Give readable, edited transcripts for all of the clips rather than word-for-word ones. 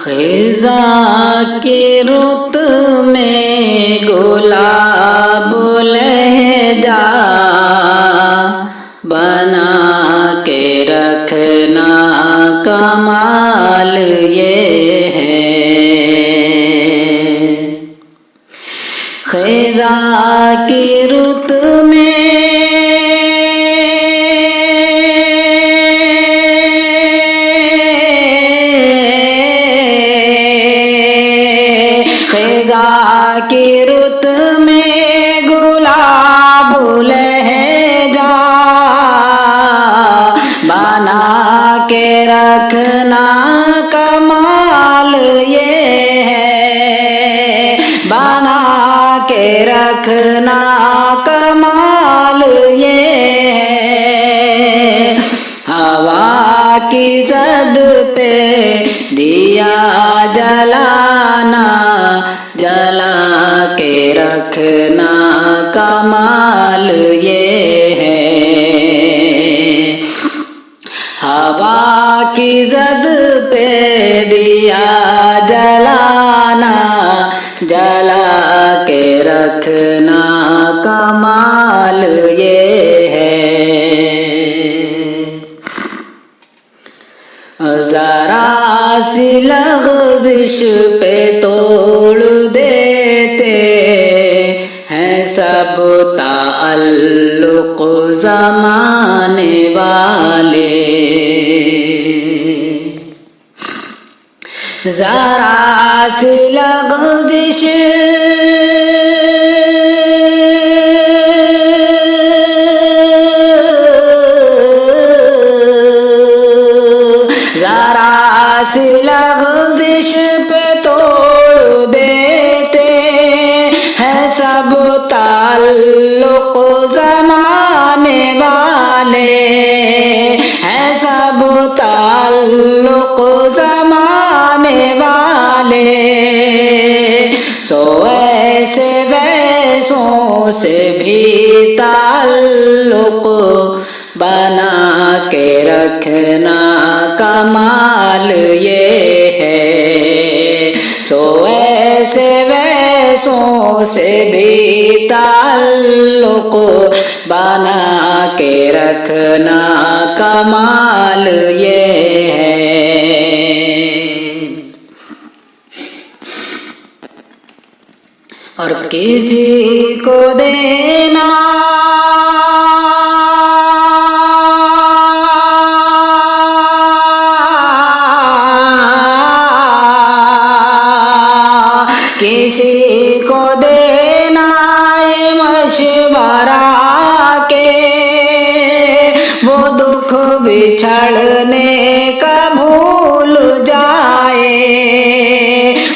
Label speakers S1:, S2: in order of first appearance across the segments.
S1: خزاں کی رت میں گلاب لہجہ بنا کے رکھنا کمال یہ ہے۔ خزاں کی رت میں کی رت میں گلاب لہجہ بنا کے رکھنا کمال یہ ہے، بنا کے رکھنا کمال یہ ہے۔ ہوا کی زد پہ دیا جلانا، جلا کے رکھنا کمال یہ ہے۔ ہوا کی زد پہ دیا جلانا، جلا کے رکھنا کمال یہ ہے۔ ذرا سی لغزش پہ توڑ دیتے ہیں سب تعلق زمانے والے، ذرا سی لغزش سی لغزش پہ توڑ دیتے ہیں سب تعلق زمانے والے، ہیں سب تعلق زمانے والے۔ سو ایسے ویسوں سے بھی تعلق بنا کے رکھنا کمال یہ ہے۔ سو ایسے ویسوں سے بھی تعلق بنا کے رکھنا کمال یہ ہے۔ اور کسی کو دینا کسی کو دینا ہے مشورہ کے وہ دکھ بچھڑنے کا بھول جائے،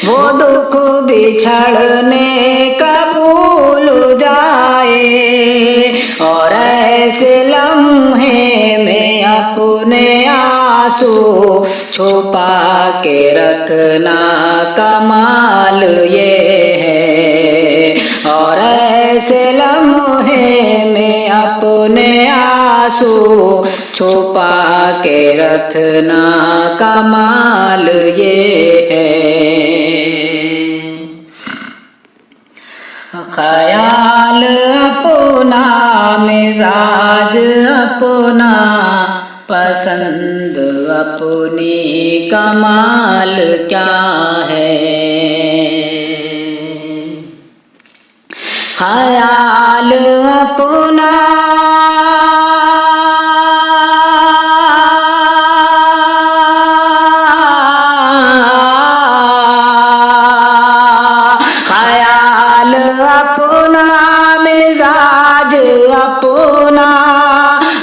S1: وہ دکھ بچھڑنے کا بھول جائے۔ اور ایسے لمحے میں اپنے آنسو چھپا کے رکھنا کمال یہ ہے۔ اور ایسے لمحے میں اپنے آنسو چھپا کے رکھنا کمال یہ ہے۔ خیال اپنا، مزاج اپنا، پسند اپنی، کمال کیا ہے۔ خیال اپنا، خیال اپنا، مزاج اپنا،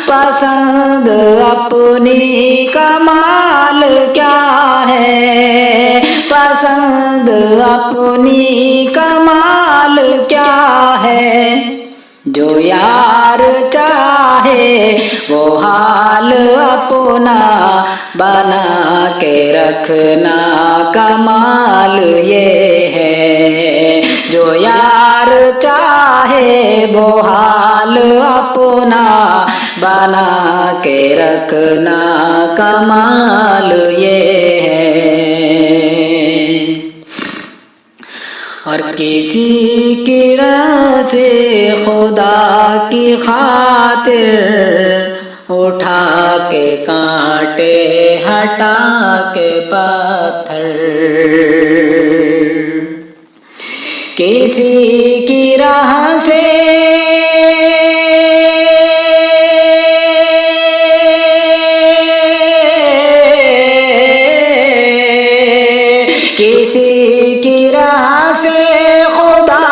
S1: پسند اپنی، کمال کیا ہے۔ پسند اپنی، کمال کیا ہے۔ جو یار چاہے وہ حال اپنا بنا کے رکھنا کمال یہ ہے۔ جو یار چاہے وہ حال اپنا بنا کے رکھنا کمال یہ ہے۔ ہر کسی کی راہ سے خدا کی خاطر اٹھا کے کانٹے ہٹا کے پتھر، کسی کی راہ سے کسی کی راہ سے خدا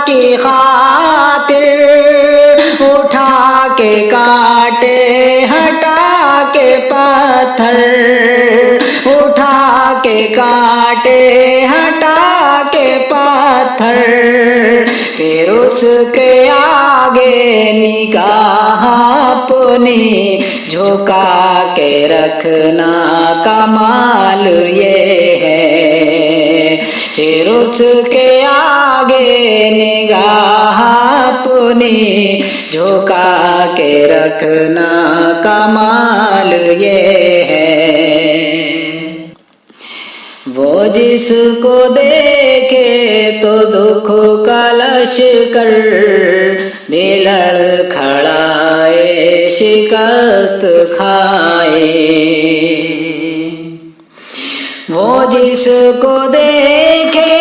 S1: کی خاطر اٹھا کے کانٹے ہٹا کے پتھر، اٹھا کے کانٹے ہٹا کے پتھر، پھر اس کے آگے نگاہ اپنی جھکا کے رکھنا کمال یہ ہے، پھر اس کے آگے نگاہ اپنی جھکا کے رکھنا کمال یہ ہے۔ وہ جس کو دیکھے تو دکھ کا لشکر بھی لڑ کھڑائے شکست کھائے، وہ جس کو دیکھے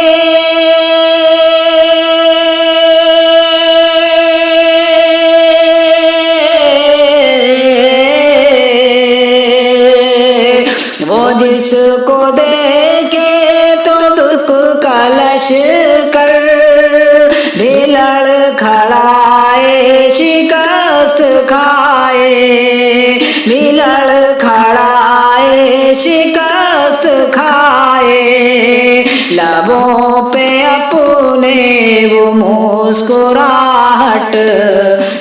S1: وہ جس کو دیکھے تو دکھ کا لشکر بھی لڑ کھڑائے شکست کھائے، بھی لڑ کھڑائے شکست کھائے، لبوں پہ اپنے وہ مسکراہٹ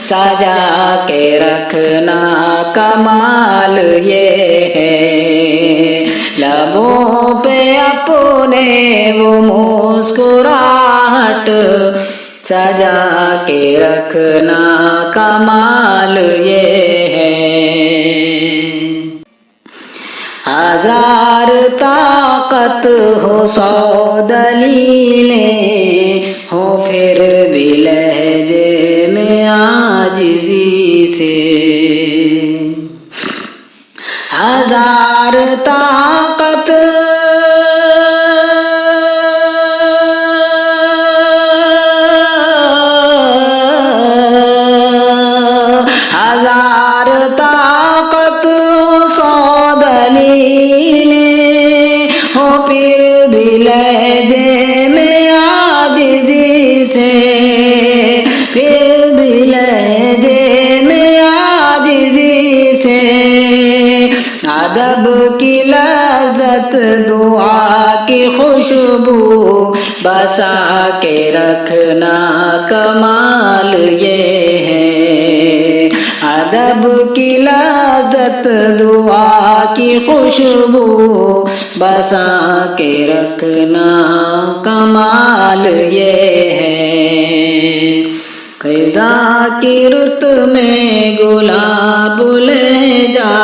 S1: سجا کے رکھنا کمال یہ ہے، لبوں پہ اپنے وہ مسکراہٹ سجا کے رکھنا کمال یہ ہے۔ ہزار طاقت ہو سو دلیلیں ہو پھر بھی لہجے میں عاجزی سے، ہزار طاقت ہزار طاقت سو دلیلیں ہو پھر بھی لہجے میں عاجزی سے، پھر بھی لہجے میں عاجزی سے، ادب کی لذت دعا کی خوشبو بسا کے رکھنا کمال یہ ہے، ادب کی لذت دعا کی خوشبو بسا کے رکھنا کمال یہ ہے۔ خزاں کی رت میں گلاب لے جا